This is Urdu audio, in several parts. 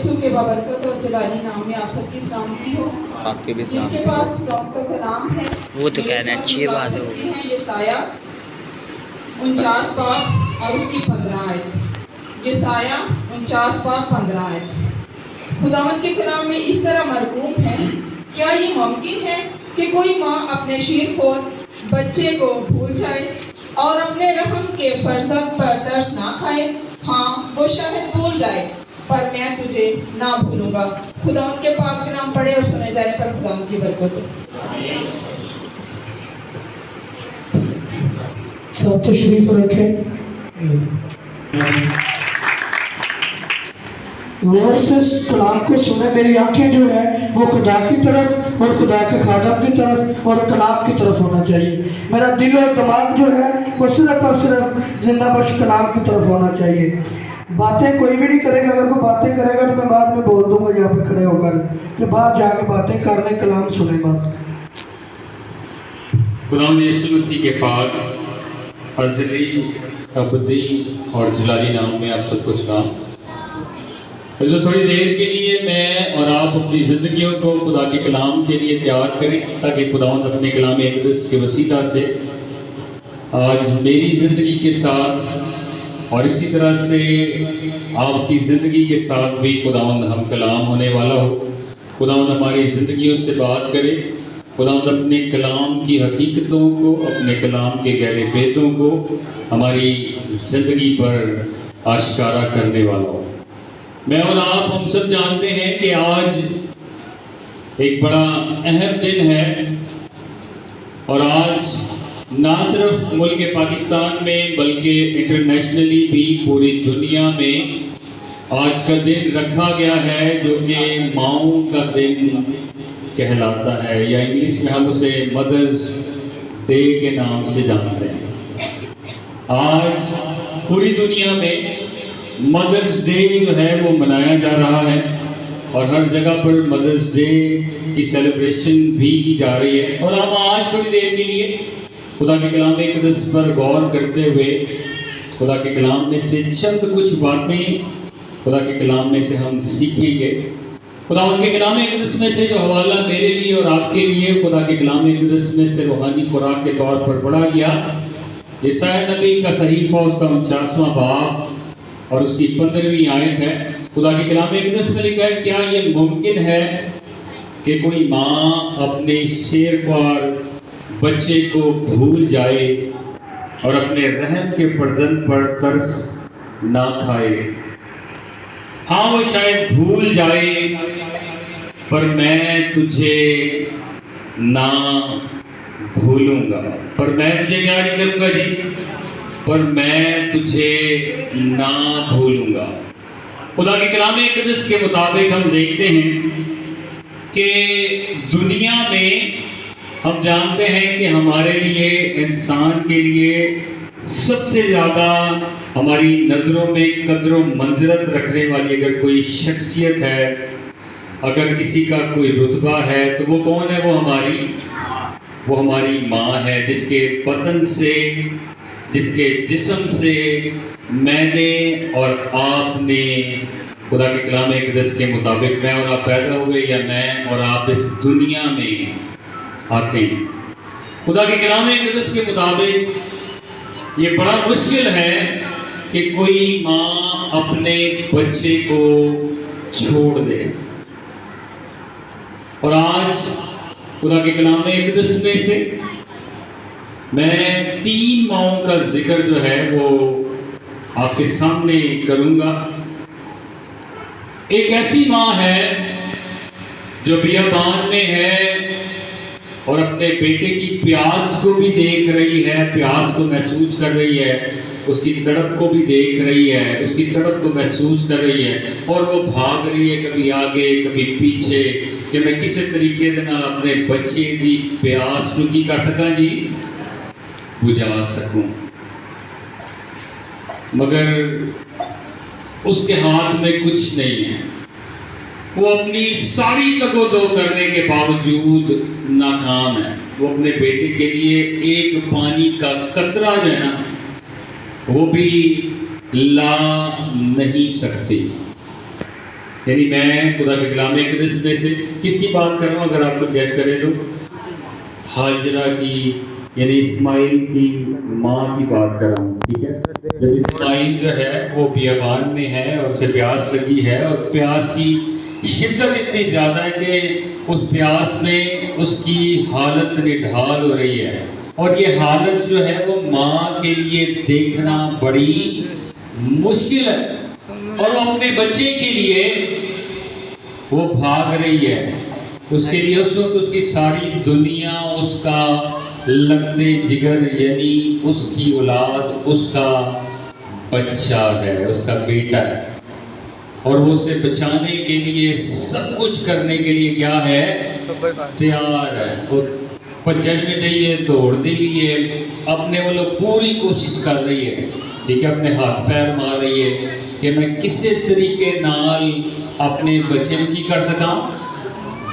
یسوع کے بابرکت اور جلالی نام میں آپ سب کی سلامتی ہو۔ آپ کے بھی جن کے پاس خدا کا کلام ہے وہ تو کہنا اچھی بات ہو۔ یسایہ 49 باب اور اس کی 15 آیت۔ یسایہ 49 باب 15 آیت۔ خداوند کے کلام میں اس طرح مرغوم ہے، کیا یہ ممکن ہے کہ کوئی ماں اپنے شیر خور بچے کو بھول جائے اور اپنے رحم کے فرزند پر ترس نہ کھائے؟ ہاں، وہ شاید بھول جائے پر میں تجھے نہ بھولوں گا۔ خداوند کے پاک کلام پڑھے اور سنے جانے پر خداوند کی برکت ہو۔ سب تشریف رکھیں۔ غور سے اس کلام کو سنے، میری آنکھیں جو ہے وہ خدا کی طرف اور خدا کے خادم کی طرف اور کلام کی طرف ہونا چاہیے۔ میرا دل اور دماغ جو ہے وہ صرف اور صرف زندہ بخش کلام کی طرف ہونا چاہیے۔ باتیں کوئی بھی نہیں کرے گا، اگر کوئی باتیں کرے گا تو میں بعد میں بول دوں گا یہاں پہ کھڑے ہو کر کہ باہر جا کے باتیں کر لیں، کلام سنیں بس۔ خداوند یسوع مسیح کے پاک ازلی، ابدی اور جلالی نام میں آپ سب کو سلام۔ تھوڑی دیر کے لیے میں اور آپ اپنی زندگیوں کو خدا کے کلام کے لیے تیار کریں تاکہ خداوند اپنے کلام اقدس کے وسیلہ سے آج میری زندگی کے ساتھ اور اسی طرح سے آپ کی زندگی کے ساتھ بھی خداوند ہم کلام ہونے والا ہو۔ خداوند ہماری زندگیوں سے بات کرے، خداوند اپنے کلام کی حقیقتوں کو، اپنے کلام کے گہرے بیتوں کو ہماری زندگی پر آشکارا کرنے والا ہو۔ میں اور آپ ہم سب جانتے ہیں کہ آج ایک بڑا اہم دن ہے، اور آج نہ صرف ملک پاکستان میں بلکہ انٹرنیشنلی بھی پوری دنیا میں آج کا دن رکھا گیا ہے جو کہ ماؤں کا دن کہلاتا ہے، یا انگلش میں ہم اسے مدرز ڈے کے نام سے جانتے ہیں۔ آج پوری دنیا میں مدرز ڈے جو ہے وہ منایا جا رہا ہے، اور ہر جگہ پر مدرز ڈے کی سیلیبریشن بھی کی جا رہی ہے۔ اور ہم آج تھوڑی دیر کے لیے خدا کے کلام اقدس پر غور کرتے ہوئے خدا کے کلام میں سے چند کچھ باتیں خدا کے کلام میں سے ہم سیکھیں گے۔ خدا ان کے کلام اقدس میں سے جو حوالہ میرے لیے اور آپ کے لیے خدا کے کلام اقدس میں سے روحانی خوراک کے طور پر پڑھا گیا، یسایہ نبی کا صحیفہ اس کا 49واں باب اور اس کی 15ویں آیت ہے۔ خدا کے کلام اقدس میں لکھا ہے، کیا یہ ممکن ہے کہ کوئی ماں اپنے شیرخوار بچے کو بھول جائے اور اپنے رحم کے فرزند پر ترس نہ کھائے؟ ہاں، وہ شاید بھول جائے پر میں تجھے نہ بھولوں گا۔ پر میں تجھے کیا نہیں کروں گا جی؟ پر میں تجھے نہ بھولوں گا۔ خدا کے کلام اقدس کے مطابق ہم دیکھتے ہیں کہ دنیا میں ہم جانتے ہیں کہ ہمارے لیے، انسان کے لیے سب سے زیادہ ہماری نظروں میں قدر و منزلت رکھنے والی اگر کوئی شخصیت ہے، اگر کسی کا کوئی رتبہ ہے تو وہ کون ہے؟ وہ ہماری ماں ہے، جس کے بطن سے، جس کے جسم سے میں نے اور آپ نے خدا کے کلام اقدس کے مطابق میں اور آپ پیدا ہوئے، یا میں اور آپ اس دنیا میں آتے ہیں۔ خدا کے کلام اقدس کے مطابق یہ بڑا مشکل ہے کہ کوئی ماں اپنے بچے کو چھوڑ دے، اور آج خدا کے کلام اقدس میں سے میں 3 ماؤں کا ذکر جو ہے وہ آپ کے سامنے کروں گا۔ ایک ایسی ماں ہے جو بیابان میں ہے اور اپنے بیٹے کی پیاس کو بھی دیکھ رہی ہے، پیاس کو محسوس کر رہی ہے، اس کی تڑپ کو بھی دیکھ رہی ہے، اس کی تڑپ کو محسوس کر رہی ہے، اور وہ بھاگ رہی ہے کبھی آگے کبھی پیچھے کہ میں کسی طریقے دے نال اپنے بچے دی پیاس کو کی کر سکاں جی، بجھا سکوں۔ مگر اس کے ہاتھ میں کچھ نہیں ہے، وہ اپنی ساری تگ و دو کرنے کے باوجود ناکام ہے۔ وہ اپنے بیٹے کے لیے ایک پانی کا قطرہ جو ہے نا وہ بھی لا نہیں سکتی۔ یعنی میں خدا کے کلام اقدس میں سے کس کی بات کر رہا ہوں اگر آپ کو گیس کریں تو؟ ہاجرہ کی، یعنی اسماعیل کی ماں کی بات کر رہا ہوں، ٹھیک ہے؟ جب اسماعیل جو ہے وہ بیابان میں ہے اور اسے پیاس لگی ہے، اور پیاس کی شدت اتنی زیادہ ہے کہ اس پیاس میں اس کی حالت نڈھال ہو رہی ہے، اور یہ حالت جو ہے وہ ماں کے لیے دیکھنا بڑی مشکل ہے، اور وہ اپنے بچے کے لیے وہ بھاگ رہی ہے۔ اس کے لیے اس وقت اس کی ساری دنیا اس کا لگتے جگر، یعنی اس کی اولاد، اس کا بچہ ہے، اس کا بیٹا ہے، اور وہ اسے بچانے کے لیے سب کچھ کرنے کے لیے کیا ہے؟ تیار ہے، اور پجر میں نہیں ہے، دوڑ دی ہوئی ہے، اپنے وہ لوگ پوری کوشش کر رہی ہے، ٹھیک ہے، اپنے ہاتھ پیر مار رہی ہے کہ میں کسی طریقے نال اپنے بچے کی کر سکاں،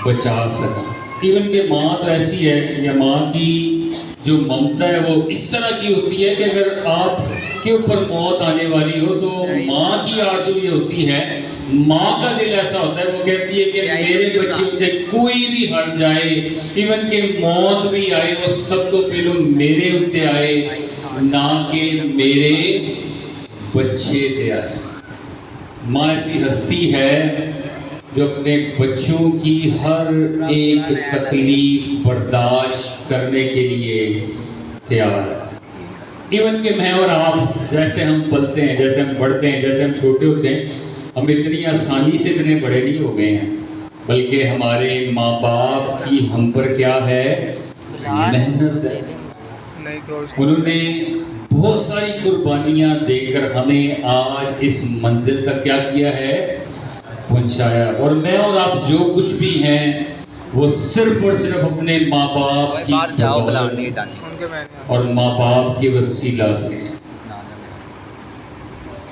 بچا سکاں۔ ایون کہ ماں تو ایسی ہے، یا ماں کی جو ممتا ہے وہ اس طرح کی ہوتی ہے کہ اگر آپ کے اوپر موت آنے والی ہو تو ماں کی آرزو یہ ہوتی ہے، ماں کا دل ایسا ہوتا ہے، وہ کہتی ہے کہ میرے بچے سے کوئی بھی ہٹ جائے، ایون کہ موت بھی آئے، وہ سب تو پہلو میرے اوپر آئے، نہ کہ میرے بچے تے آئے۔ ماں ایسی ہستی ہے جو اپنے بچوں کی ہر ایک تکلیف برداشت کرنے کے لیے تیار ہے۔ ایون کہ میں اور آپ جیسے ہم پلتے ہیں، جیسے ہم بڑھتے ہیں، جیسے ہم چھوٹے ہوتے ہیں، ہم اتنی آسانی سے اتنے بڑے نہیں ہو گئے ہیں، بلکہ ہمارے ماں باپ کی ہم پر کیا ہے؟ محنت ہے۔ انہوں نے بہت ساری قربانیاں دے کر ہمیں آج اس منزل تک کیا کیا ہے؟ پہنچایا۔ اور میں اور آپ جو کچھ بھی ہیں وہ صرف اور صرف اپنے ماں باپ کی بدولت اور ماں باپ کے وسیلہ سے۔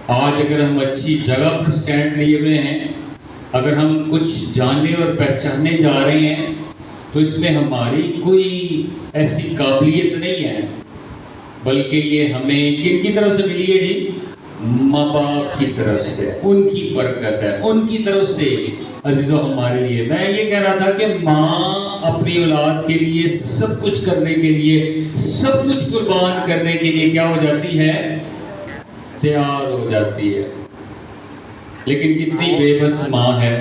آج اگر ہم اچھی جگہ پر سٹینڈ لیے ہوئے ہیں، اگر ہم کچھ جاننے اور پہچاننے جا رہے ہیں، تو اس میں ہماری کوئی ایسی قابلیت نہیں ہے، بلکہ یہ ہمیں کن کی طرف سے ملی ہے جی؟ ماں باپ کی طرف سے، ان کی برکت ہے، ان کی طرف سے عزیزو ہمارے لیے۔ میں یہ کہہ رہا تھا کہ ماں اپنی اولاد کے لیے سب کچھ کرنے کے لیے، سب کچھ قربان کرنے کے لیے کیا ہو جاتی ہے؟ تیار ہو جاتی ہے۔ لیکن کتنی بے بس ماں ہے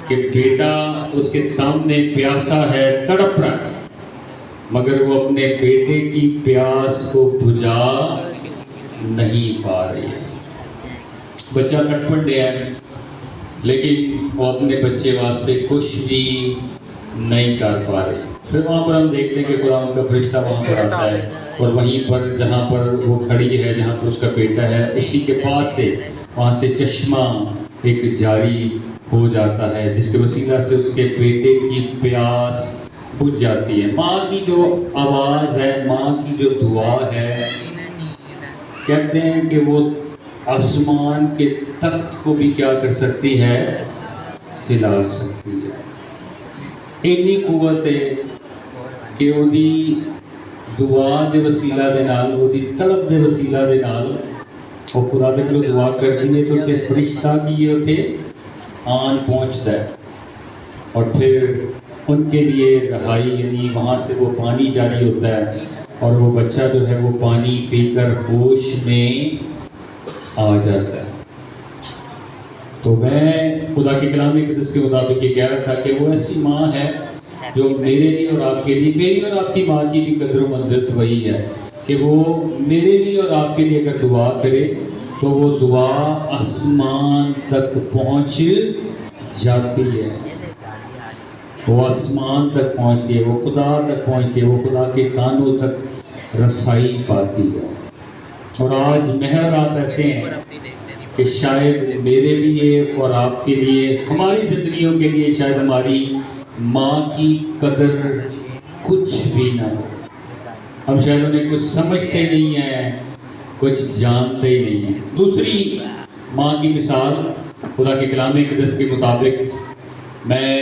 کہ بیٹا اس کے سامنے پیاسا ہے، تڑپ رہا ہے، مگر وہ اپنے بیٹے کی پیاس کو بجھا نہیں پا رہی ہے۔ بچہ تڑپن دیا ہے، لیکن وہ اپنے بچے واسطے کچھ بھی نہیں کر پا رہی۔ پھر وہاں پر ہم دیکھتے ہیں کہ قرآن کا فرشتہ وہاں پر آتا ہے، اور وہیں پر جہاں پر وہ کھڑی ہے، جہاں پر اس کا بیٹا ہے، اسی کے پاس سے وہاں سے چشمہ ایک جاری ہو جاتا ہے، جس کے وسیلہ سے اس کے بیٹے کی پیاس بجھ جاتی ہے۔ ماں کی جو آواز ہے، ماں کی جو دعا ہے، کہتے ہیں کہ وہ آسمان کے تخت کو بھی کیا کر سکتی ہے؟ ہلا سکتی ہے۔ اتنی قوت ہے کہ وہی دعا دے وسیلہ دے نال، وہی طلب دے وسیلہ دے نال وہ خدا دے کلو دعا کرتی ہے تو تے فرشتہ کی یہ اسے آن پہنچتا ہے، اور پھر ان کے لیے رہائی، یعنی وہاں سے وہ پانی جاری ہوتا ہے، اور وہ بچہ جو ہے وہ پانی پی کر ہوش میں آ جاتا ہے۔ تو میں خدا کے کلام اقدس کے مطابق یہ کہہ رہا تھا کہ وہ ایسی ماں ہے جو میرے لیے اور آپ کے لیے، میری اور آپ کی ماں کی بھی قدر و منزلت وہی ہے کہ وہ میرے لیے اور آپ کے لیے اگر دعا کرے تو وہ دعا آسمان تک پہنچ جاتی ہے، وہ آسمان تک پہنچتی ہے، وہ خدا تک پہنچتی ہے، وہ خدا کے کانوں تک رسائی پاتی ہے۔ اور آج میں اور آپ ایسے ہیں کہ شاید میرے لیے اور آپ کے لیے، ہماری زندگیوں کے لیے شاید ہماری ماں کی قدر کچھ بھی نہ ہو، ہم شاید انہیں کچھ سمجھتے نہیں ہیں، کچھ جانتے ہی نہیں ہیں۔ دوسری ماں کی مثال خدا کے کلام اقدس کے مطابق میں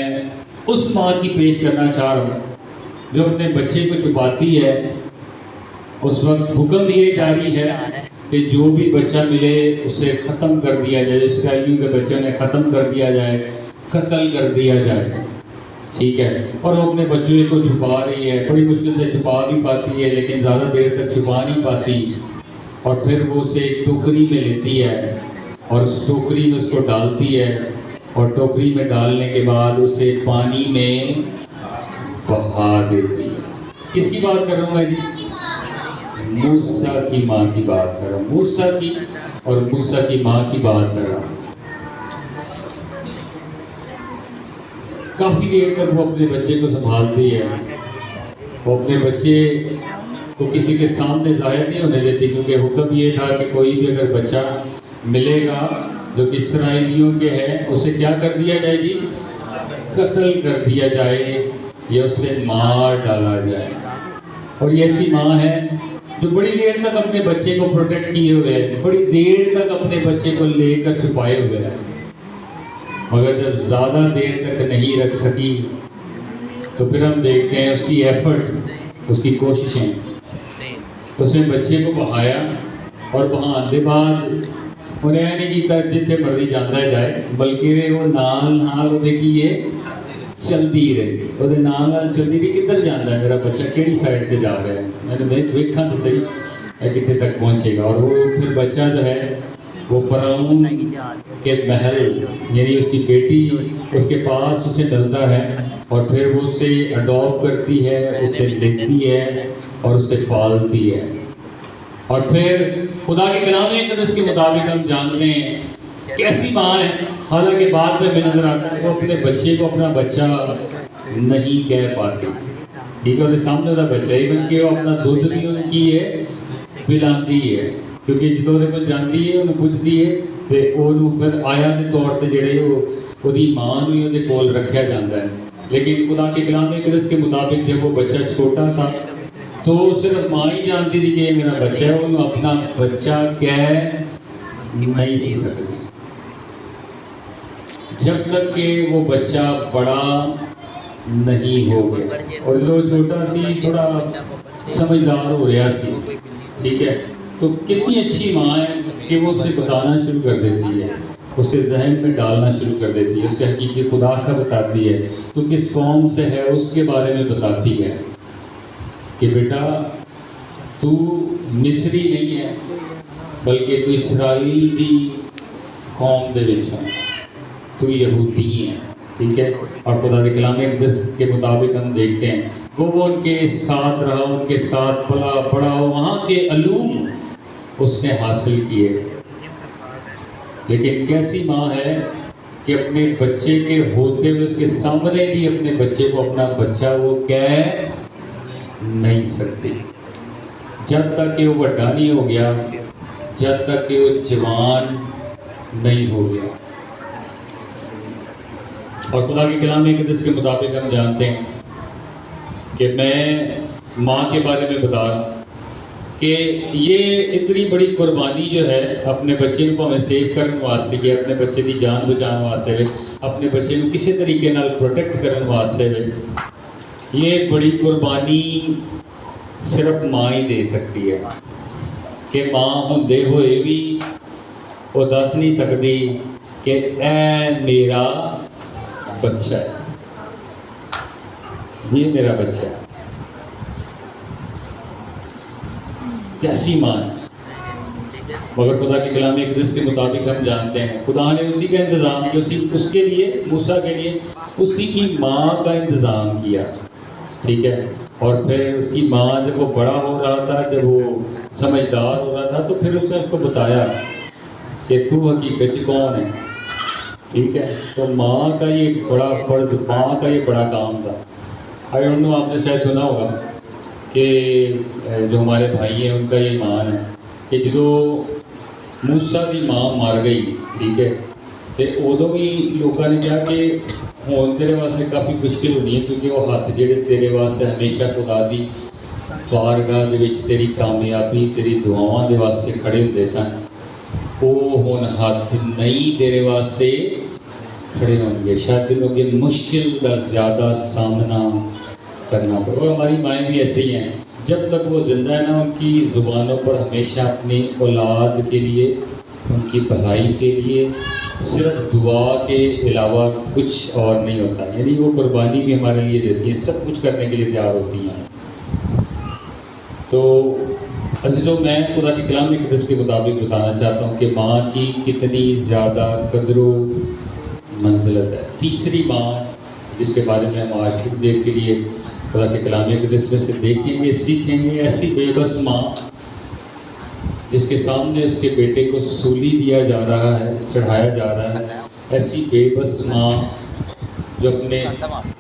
اس ماں کی پیش کرنا چاہ رہا ہوں جو اپنے بچے کو چھپاتی ہے۔ اس وقت حکم یہ جاری ہے کہ جو بھی بچہ ملے اسے ختم کر دیا جائے، اسرائیلیوں کے بچے نے ختم کر دیا جائے، قتل کر دیا جائے، ٹھیک ہے. اور وہ اپنے بچوں کو چھپا رہی ہے، بڑی مشکل سے چھپا بھی پاتی ہے لیکن زیادہ دیر تک چھپا نہیں پاتی، اور پھر وہ اسے ایک ٹوکری میں لیتی ہے اور اس ٹوکری میں اس کو ڈالتی ہے، اور ٹوکری میں ڈالنے کے بعد اسے پانی میں بہا دیتی ہے. کس کی بات کر رہا ہوں میں جی؟ موسیٰ کی ماں کی بات کر رہا ہوں، موسیٰ کی اور موسیٰ کی ماں کی بات کر رہا ہوں. کافی دیر تک وہ اپنے بچے کو سنبھالتی ہے، وہ اپنے بچے کو کسی کے سامنے ظاہر نہیں ہونے دیتی، کیونکہ حکم یہ تھا کہ کوئی بھی اگر بچہ ملے گا جو کہ اسرائیلیوں کے ہے اسے کیا کر دیا جائے جی؟ قتل کر دیا جائے یا اسے مار ڈالا جائے. اور یہ ایسی ماں ہے جو بڑی دیر تک اپنے بچے کو پروٹیکٹ کیے ہوئے ہے، بڑی دیر تک اپنے بچے کو لے کر چھپائے ہوئے ہے، مگر جب زیادہ دیر تک نہیں رکھ سکی تو پھر ہم دیکھتے ہیں اس کی ایفرٹ، اس کی کوششیں. اس نے بچے کو بہایا اور بہان دے بعد انہیں نہیں کیتا جتنے مرضی جانا جائے، بلکہ وہ نال وہ دیکھیے چلتی رہی، وہ نال چلتی رہی. کدھر جانا ہے میرا بچہ، کیڑی سائڈ سے جا رہا ہے، میں نے دیکھا تو صحیح ہے کتنے تک پہنچے گا. اور وہ پھر بچہ جو ہے وہ فرعون کے محل یعنی اس کی بیٹی اس کے پاس اسے ڈلتا ہے، اور پھر وہ اسے اڈاپٹ کرتی ہے، اسے لیتی ہے اور اسے پالتی ہے. اور پھر خدا کے کلام اقدس کے مطابق ہم جانتے ہیں کیسی ماں ہے. حالانکہ بعد میں نظر آتا ہے وہ اپنے بچے کو اپنا بچہ نہیں کہہ پاتی، ٹھیک ہے، اس سامنے کا بچہ ہی بن کے وہ اپنا دودھ بھی ان کی ہے پلاتی ہے، کیونکہ جدوں کو جانتی ہے انہوں پوچھتی ہے تو وہ پھر آیا کے طور سے جڑے وہ ماں بھی وہ کول رکھا جاتا ہے. لیکن خدا کے کلام اقدس کے مطابق جب وہ بچہ چھوٹا تھا تو صرف ماں ہی جانتی تھی کہ یہ میرا بچہ ہے، انہوں اپنا بچہ کہہ نہیں سی سکتی جب تک کہ وہ بچہ بڑا نہیں ہو گیا. اور جو چھوٹا سی تھوڑا سمجھدار ہو رہا سی، ٹھیک ہے، تو کتنی اچھی ماں ہے کہ وہ اسے بتانا شروع کر دیتی ہے، اس کے ذہن میں ڈالنا شروع کر دیتی ہے، اس کے حقیقی خدا کا بتاتی ہے، تو کس قوم سے ہے اس کے بارے میں بتاتی ہے کہ بیٹا تو مصری نہیں ہے بلکہ تو اسرائیل دی قوم دے وچ ہے، تو یہودی ہے، ٹھیک ہے. اور خدا کے کلام اقدس کے مطابق ہم دیکھتے ہیں وہ ان کے ساتھ رہا، ان کے ساتھ پلا پڑا، وہاں کے علوم اس نے حاصل کیے. لیکن کیسی ماں ہے کہ اپنے بچے کے ہوتے ہوئے اس کے سامنے بھی اپنے بچے کو اپنا بچہ وہ کہہ نہیں سکتی جب تک کہ وہ بڑا نہیں ہو گیا، جب تک کہ وہ جوان نہیں ہو گیا. اور خدا کے کلام اقدس کے مطابق ہم جانتے ہیں کہ میں ماں کے بارے میں بتا رہا ہوں کہ یہ اتنی بڑی قربانی جو ہے اپنے بچے کو ہمیں سیو کرنے واسطے کہ اپنے بچے کی جان بچانے واسطے اپنے بچے کو کسی طریقے نال پروٹیکٹ کرنے واسطے یہ بڑی قربانی صرف ماں ہی دے سکتی ہے. کہ ماں ہوندے ہوئے بھی وہ دس نہیں سکتی کہ اے میرا بچہ ہے، یہ میرا بچہ ہے. کیسی ماں ہے. مگر خدا کے کلام اقدس کے مطابق ہم جانتے ہیں خدا نے اسی کا انتظام کیا، اس کے لیے موسیٰ کے لیے اسی کی ماں کا انتظام کیا، ٹھیک ہے. اور پھر اس کی ماں جب وہ بڑا ہو رہا تھا، جب وہ سمجھدار ہو رہا تھا، تو پھر اس نے اس کو بتایا کہ تو حقیقت کون ہے، ٹھیک ہے. تو ماں کا یہ بڑا فرض، ماں کا یہ بڑا کام تھا. آئی ڈونٹ نو آپ نے شاید سنا ہوگا کہ جو ہمارے بھائی ہیں ان کا یہ مان ہے کہ جدو موسیٰ کی ماں مار گئی، ٹھیک ہے، تو ادو بھی لوگوں نے کہا کہ ہوں تیرے واسطے کافی مشکل ہونی ہے، کیونکہ وہ ہاتھ جڑے تیرے واسطے ہمیشہ خدا دی بارگاہ دے وچ تیری کامیابی تیری دعاواں دے واسطے کھڑے ہوندے سن، وہ ہن ہاتھ نہیں تیرے واسطے کھڑے ہوں گے. شاید تینوں کے مشکل کا زیادہ سامنا کرنا پڑے. اور ہماری مائیں بھی ایسے ہی ہیں، جب تک وہ زندہ ہے نا ان کی زبانوں پر ہمیشہ اپنی اولاد کے لیے، ان کی بھلائی کے لیے صرف دعا کے علاوہ کچھ اور نہیں ہوتا. یعنی وہ قربانی بھی ہمارے لیے دیتی ہیں، سب کچھ کرنے کے لیے تیار ہوتی ہیں. تو عزیزوں، میں خدا کی کلام مقدس کے مطابق بتانا چاہتا ہوں کہ ماں کی کتنی زیادہ قدر و منزلت ہے. تیسری ماں جس کے بارے میں ہم آج کچھ دیر کے لیے خدا کے کلام مقدس میں سے دیکھیں گے، سیکھیں گے، ایسی بے بس ماں جس کے سامنے اس کے بیٹے کو سولی دیا جا رہا ہے، چڑھایا جا رہا ہے. ایسی بے بس ماں جو اپنے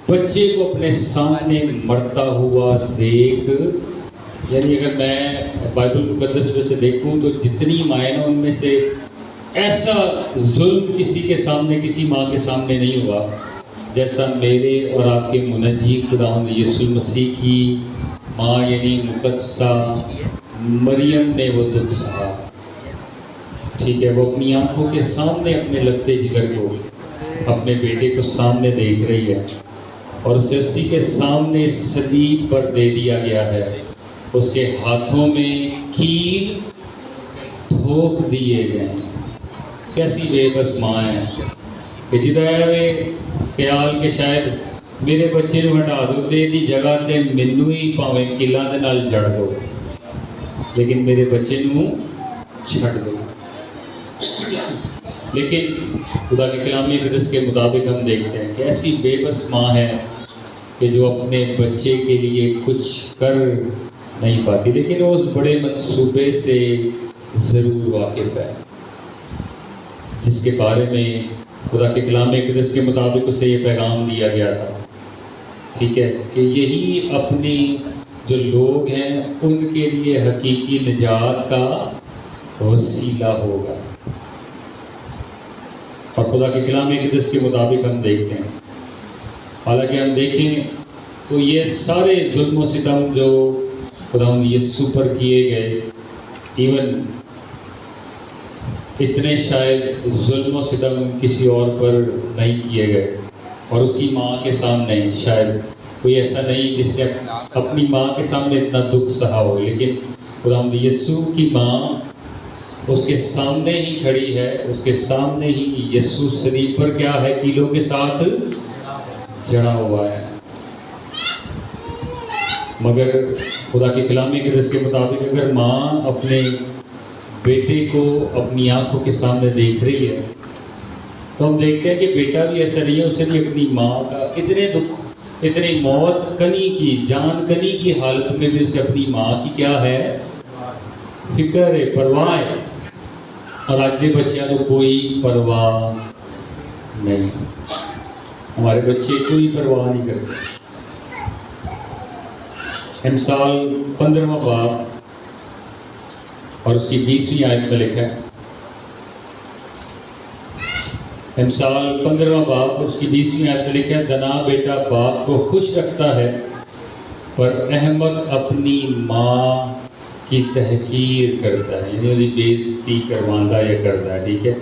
بچے کو اپنے سامنے مرتا ہوا دیکھ، یعنی اگر میں بائبل مقدس میں سے دیکھوں تو جتنی مائیں ان میں سے ایسا ظلم کسی کے سامنے، کسی ماں کے سامنے نہیں ہوا جیسا میرے اور آپ کے منجی خداوند یسوع مسیح کی ماں یعنی مقدسہ مریم نے وہ دکھ سہا. ٹھیک ہے، وہ اپنی آنکھوں کے سامنے اپنے لگتے جگر کو، اپنے بیٹے کو سامنے دیکھ رہی ہے اور اسے اسی کے سامنے صلیب پر دے دیا گیا ہے. اس کے ہاتھوں میں کیل ٹھوک دیے گئے ہیں. کیسی بے بس ماں ہے کہ جدائے خیال کہ شاید میرے بچے نو ہٹا دو تے دی جگہ تے مینوں ہی پاویں کیلاں دے نال جڑ دو، لیکن میرے بچے نو چھڑ دو. لیکن خدا کے کلام مقدس کے مطابق ہم دیکھتے ہیں کہ ایسی بے بس ماں ہے کہ جو اپنے بچے کے لیے کچھ کر نہیں پاتی، لیکن وہ اس بڑے منصوبے سے ضرور واقف ہے جس کے بارے میں خدا کے کلام مقدس کے مطابق اسے یہ پیغام دیا گیا تھا. ٹھیک ہے، کہ یہی اپنی جو لوگ ہیں ان کے لیے حقیقی نجات کا وسیلہ ہوگا. اور خدا کے کلام مقدس کے مطابق ہم دیکھتے ہیں، حالانکہ ہم دیکھیں تو یہ سارے ظلم و ستم جو خداوند یسوع پر کیے گئے، ایون اتنے شاید ظلم و ستم کسی اور پر نہیں کیے گئے، اور اس کی ماں کے سامنے شاید کوئی ایسا نہیں جس نے اپنی ماں کے سامنے اتنا دکھ سہا ہو، لیکن خداوند یسوع کی ماں اس کے سامنے ہی کھڑی ہے، اس کے سامنے ہی یسوع صلیب پر کیا ہے، کیلوں کے ساتھ جڑا ہوا ہے. مگر خدا کے کلام مقدس کے مطابق اگر ماں اپنے بیٹے کو اپنی آنکھوں کے سامنے دیکھ رہی ہے تو ہم دیکھتے ہیں کہ بیٹا بھی ایسا نہیں ہے، اسے بھی اپنی ماں کا اتنے دکھ، اتنی موت کنی کی، جان کنی کی حالت میں بھی اسے اپنی ماں کی کیا ہے، فکر ہے، پرواہ ہے. اور آج کے بچیاں تو کوئی پرواہ نہیں، ہمارے بچے کوئی پرواہ نہیں کرتے. امثال 15واں باب اور اس کی 20ویں آیت میں لکھا ہے، امثال 15واں باب اور اس کی 20ویں آیت میں لکھا ہے، دنا بیٹا باپ کو خوش رکھتا ہے پر احمق اپنی ماں کی تحقیر کرتا ہے، یعنی اسے بےزتی کرواندہ یا کرتا ہے. ٹھیک ہے،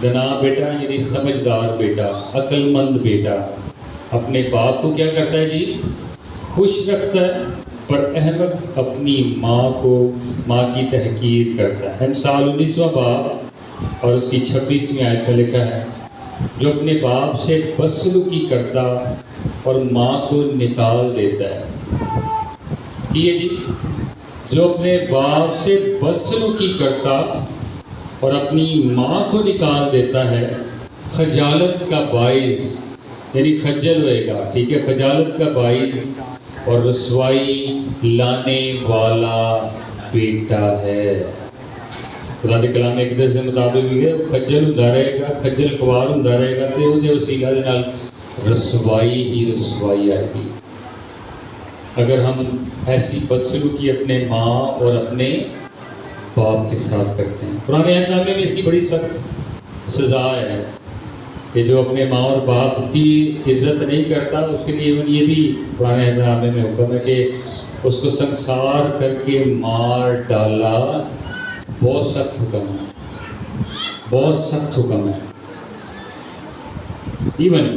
دنا بیٹا یعنی سمجھدار بیٹا، عقل مند بیٹا اپنے باپ کو کیا کرتا ہے جی، خوش رکھتا ہے، پر احمق اپنی ماں کی تحقیر کرتا ہے. امثال 19واں باب اور اس کی 26ویں آیت میں لکھا ہے، جو اپنے باپ سے بدسلوکی کرتا اور ماں کو نکال دیتا ہے. یہ جی، جو اپنے باپ سے بدسلوکی کرتا اور اپنی ماں کو نکال دیتا ہے، خجالت کا باعث یعنی خجل ہوئے گا. ٹھیک ہے، خجالت کا باعث اور رسوائی لانے والا بیٹا ہے. خدا کے کلام مقدس کے مطابق یہ خجل ہوندا رہے گا، خجل خوار ہوندا رہے گا تے اودے وسیلہ دے نال رسوائی ہی رسوائی آئے گی. اگر ہم ایسی بدسلوکی اپنے ماں اور اپنے باپ کے ساتھ کرتے ہیں. پرانے عہد نامے میں اس کی بڑی سخت سزا ہے کہ جو اپنے ماں اور باپ کی عزت نہیں کرتا اس کے لیے یہ بھی پرانے عہد نامے میں حکم ہے کہ اس کو سنسار کر کے مار ڈالا. بہت سخت حکم ہے، بہت سخت حکم ہے. ایون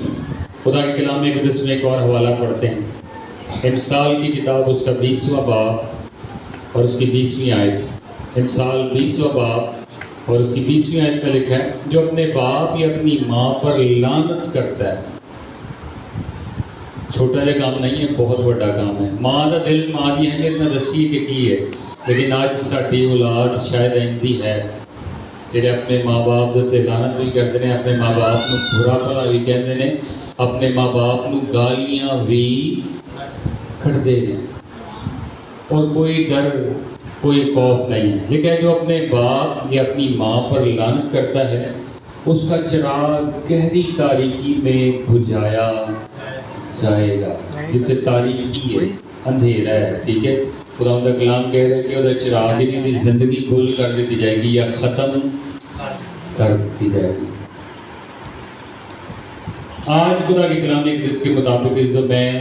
خدا کے کلام مقدس میں ایک اور حوالہ پڑھتے ہیں، امثال کی کتاب اس کا 20واں باب اور اس کی 20ویں آیت، انفال 20واں باب اور اس کی 20ویں آیت میں لکھا ہے جو اپنے باپ یا اپنی ماں پر لعنت کرتا ہے، چھوٹا جا کام نہیں ہے، بہت بڑا کام ہے۔ ماں دا دل ماں دی اہمیت نہ دسی کہ کی ہے، لیکن آج ساڈی اولاد شاید ایندی ہے جڑے اپنے ماں باپ دے تے لعنت بھی کرتے ہیں، اپنے ماں باپ نو برا بھلا بھی کہتے ہیں، اپنے ماں باپ نو گالیاں بھی کھڑتے ہیں، اور کوئی ڈر کوئی خوف نہیں ہے۔ لیکن جو اپنے باپ یا اپنی ماں پر لعنت کرتا ہے اس کا چراغ گہری تاریکی میں بجھایا جائے گا، جتنے تاریکی ہے، اندھیرا ہے، ٹھیک ہے۔ خدا کا کلام کہہ رہا ہے کہ وہ چراغ کی زندگی گل کر دیتی جائے گی یا ختم کر دیتی جائے گی۔ آج خدا کے کلام اس کے مطابق جو میں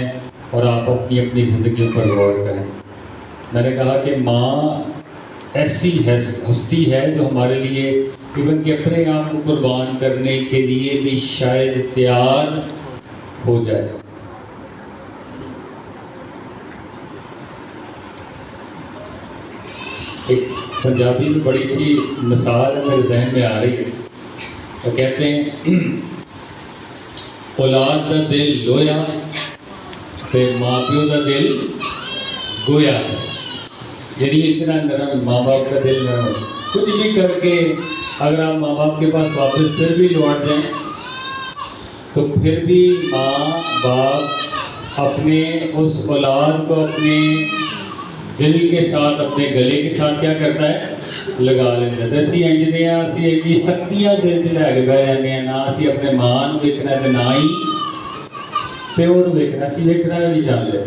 اور آپ اپنی اپنی زندگیوں پر غور کریں۔ میں نے کہا کہ ماں ایسی ہستی ہے جو ہمارے لیے ایون کہ اپنے آپ کو قربان کرنے کے لیے بھی شاید تیار ہو جائے۔ ایک پنجابی میں بڑی سی مثال میرے ذہن میں آ رہی ہے، وہ کہتے ہیں اولاد دا دل لویا تے ماں پیو دا دل گویا، یعنی اتنا نرم ماں باپ کا دل نرم، کچھ بھی کر کے اگر آپ ماں باپ کے پاس واپس پھر بھی لوٹ جائیں تو پھر بھی ماں باپ اپنے اس اولاد کو اپنے دل کے ساتھ اپنے گلے کے ساتھ کیا کرتا ہے، لگا لینا۔ تو اسی انجنے ہیں، اسی ایڈی سختیاں دل سے لے کے بہ جانے ہیں، نہ اسی اپنے ماں نو ویکھنا تے نہ ہی پیو نو ویکھنا، اسی ویکھنا بھی نہیں چاہتے۔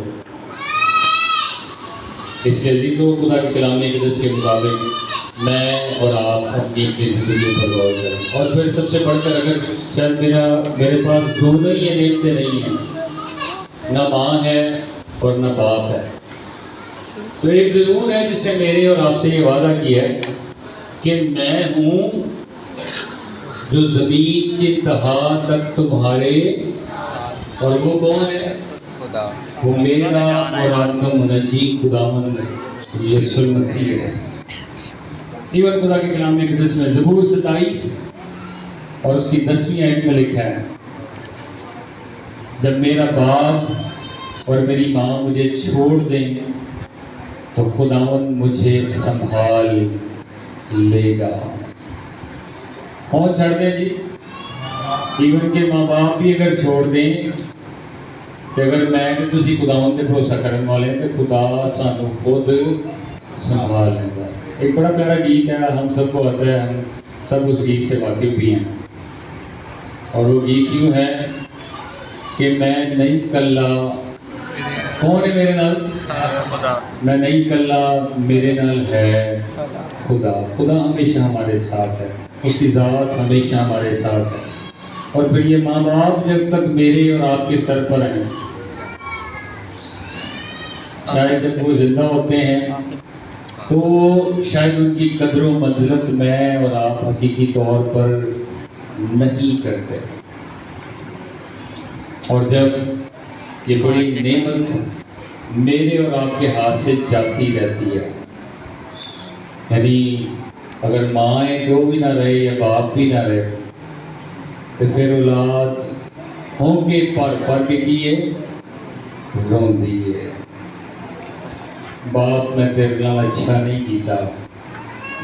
اس لیے عزیزوں، خدا کے کلام اقدس کے مطابق میں اور آپ اپنی اپنی زندگی پر غور کریں، اور پھر سب سے بڑھ کر اگر شاید میرے پاس دونوں ہی نعمتیں نہیں ہیں، نہ ماں ہے اور نہ باپ ہے، تو ایک ضرور ہے جس نے میرے اور آپ سے یہ وعدہ کیا ہے کہ میں ہوں جو زمین کی انتہا تک تمہارے، اور وہ کون ہے؟ خدا، وہ میرا اور آپ کا منجی خداوند یسوع المسیح ہے۔ ایون خدا کے کلام اقدس میں زبور 27 اور اس کی 10ویں آیت میں لکھا ہے جب میرا باپ اور میری ماں مجھے چھوڑ دیں تو خداوند مجھے سنبھال لے گا۔ کون چھوڑ دیں جی؟ ایون کے ماں باپ بھی اگر چھوڑ دیں تو اگر میں کہ تسی خداوند تے بھروسہ کرنے والے ہیں تو خدا سانو خود سنبھال لے گا۔ ایک بڑا پیارا گیت ہے، ہم سب کو آتا ہے، ہم سب اس گیت سے واقف بھی ہیں، اور وہ گیت یوں ہے کہ میں نہیں کلا، کون ہے میرے نال؟ میں نہیں کلا، میرے نال ہے خدا۔ خدا ہمیشہ ہمارے ساتھ ہے، اس کی ذات ہمیشہ ہمارے ساتھ ہے۔ اور پھر یہ ماں باپ جب تک میرے اور آپ کے سر پر ہیں، شاید جب وہ زندہ ہوتے ہیں تو شاید ان کی قدر و منزلت میں اور آپ حقیقی طور پر نہیں کرتے، اور جب یہ بڑی نعمت میرے اور آپ کے ہاتھ سے جاتی رہتی ہے، یعنی اگر ماں جو بھی نہ رہے یا باپ بھی نہ رہے تو پھر اولاد ہوں کے پر کے کیے رون دیئے، باپ میں تیرے نال اچھا نہیں کیتا،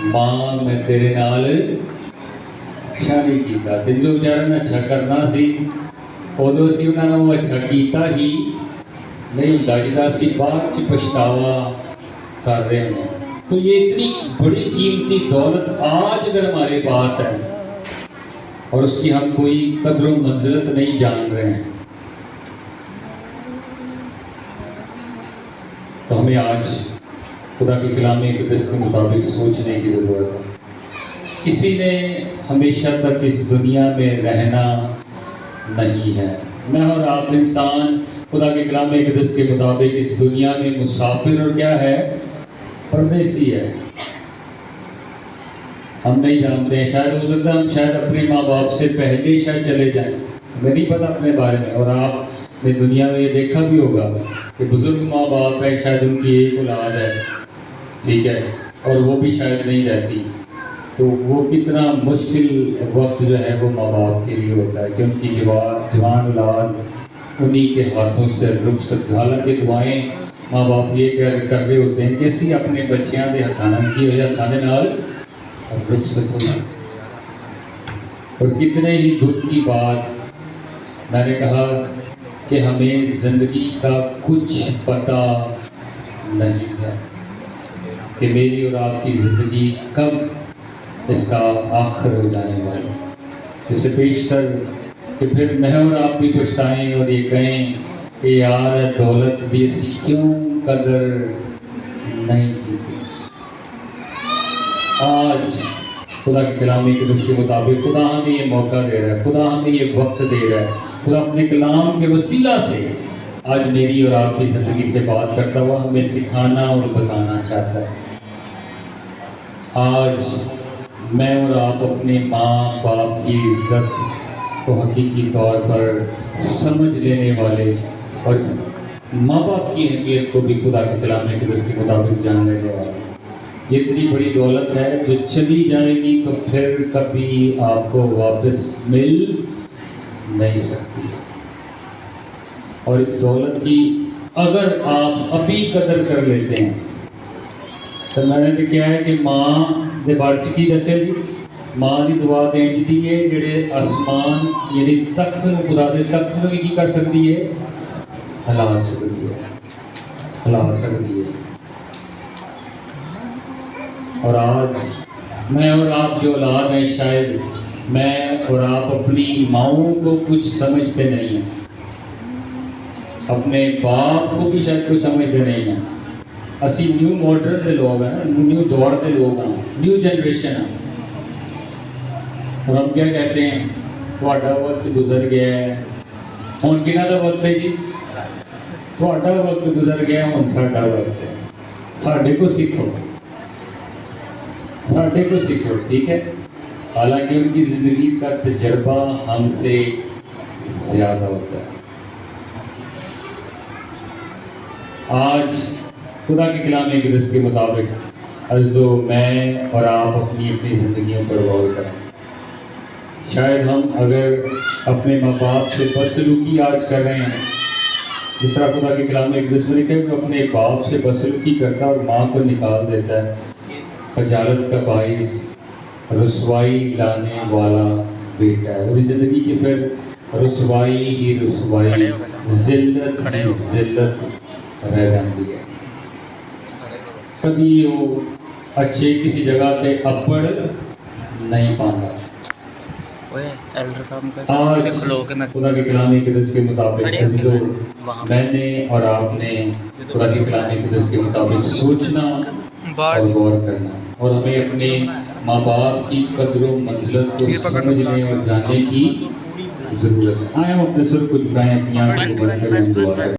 ماں میں تیرے نال اچھا نہیں کیتا، تے جو بیچارے نے اچھا کرنا سی ادو اسی انہوں نے وہ اچھا کیتا ہی نہیں ہوتا، جدا اسی بعد چ پچھتاوا کر رہے ہیں۔ تو یہ اتنی بڑی قیمتی دولت آج اگر ہمارے پاس ہے اور اس کی ہم کوئی قدر و منزلت نہیں جان رہے ہیں تو ہمیں آج خدا کے کلام اقدس کے مطابق سوچنے کی ضرورت ہے۔ کسی نے ہمیشہ تک اس دنیا میں رہنا نہیں ہے، میں اور آپ انسان خدا کے کلام اقدس کے مطابق اس دنیا میں مسافر اور کیا ہے، پردیسی ہے۔ ہم نہیں جانتے ہیں، شاید ہو سکتا ہے ہم شاید اپنے ماں باپ سے پہلے شاید چلے جائیں، ہمیں نہیں پتہ اپنے بارے میں، اور آپ نے دنیا میں یہ دیکھا بھی ہوگا کہ بزرگ ماں باپ ہیں، شاید ان کی ایک اولاد ہے ٹھیک ہے، اور وہ بھی شاید نہیں رہتی، تو وہ کتنا مشکل وقت جو ہے وہ ماں باپ کے لیے ہوتا ہے کہ ان کی جوان اولاد انہی کے ہاتھوں سے رخصت، حالانکہ دعائیں ماں باپ یہ کر رہے ہوتے ہیں کہ اسی اپنے بچیاں دے ہتھاں کی وجہ ہتھاں نال رخصت ہونا۔ اور کتنے ہی دکھ کی بات، میں نے کہا کہ ہمیں زندگی کا کچھ پتہ نہیں ہے کہ میری اور آپ کی زندگی کب اس کا آخر ہو جانے والا، اس سے بیشتر کہ پھر میں اور آپ بھی پچھتائیں اور یہ کہیں کہ یار دولت دی اسی کیوں قدر نہیں کی تھی۔ آج خدا کی کلام اقدس کے مطابق خدا ہمیں یہ موقع دے رہا ہے، خدا ہمیں یہ وقت دے رہا ہے، خدا اپنے کلام کے وسیلہ سے آج میری اور آپ کی زندگی سے بات کرتا ہوا ہمیں سکھانا اور بتانا چاہتا ہے۔ آج میں اور آپ اپنے ماں باپ کی عزت کو حقیقی طور پر سمجھ لینے والے اور ماں باپ کی اہمیت کو بھی خدا کے کلام اقدس کے مطابق جان لینے والے، یہ اتنی بڑی دولت ہے جو چلی جائے گی تو پھر کبھی آپ کو واپس مل نہیں سکتی، اور اس دولت کی اگر آپ ابھی قدر کر لیتے ہیں تو میں نے کیا ہے کہ ماں دے بارش کی دسے دی ماں دی دعا دیں جی ہے جڑے آسمان یعنی تخت نو خدا دے تخت نو کی کر سکتی ہے، ہلا سکتی ہے۔ اور آج میں اور آپ جو اولاد ہیں، شاید میں اور آپ اپنی ماؤں کو کچھ سمجھتے نہیں ہیں، اپنے باپ کو بھی شاید کچھ سمجھتے نہیں ہیں۔ اسی نیو ماڈرن دے لوگ ہیں، نیو دور دے لوگ ہیں، نیو جنریشن ہیں، اور ہم کیا کہتے ہیں تھوڑا وقت گزر گیا ہے، ہوں کنہ کا وقت ہے جی، تھوڑا وقت گزر گیا، ہوں ساڈا وقت ہے، ساڈے کو سیکھو، ٹھیک ہے۔ حالانکہ ان کی زندگی کا تجربہ ہم سے زیادہ ہوتا ہے۔ آج خدا کے کلام اقدس کے مطابق عزو میں اور آپ اپنی زندگیوں پر غور کریں۔ شاید ہم اگر اپنے ماں باپ سے بدسلوکی آج کر رہے ہیں، جس طرح خدا کے کلام اقدس میں لکھا ہے کہ اپنے باپ سے بدسلوکی کرتا اور ماں کو نکال دیتا ہے، خجالت کا باعث، رسوائی لانے والا بیٹا ہے، اور زندگی کی پھر رسوائی ہی رسوائی، ذلت ہی ذلت رہ جاتی ہے۔ کبھی وہ اچھے کسی جگہ تے اپڑ نہیں پاتا۔ آج خدا کے کلام اقدس کے مطابق عزیزو میں نے اور آپ نے خدا کے کلام اقدس کے مطابق سوچنا اور غور کرنا، اور ہمیں اپنے ماں باپ کی قدر و منزلت کو سمجھنے اور جاننے کی ضرورت ہے۔ آئیں ہم اپنے سر کو جھکائیں، اپنی آنکھوں کو بند کریں، دعا کریں۔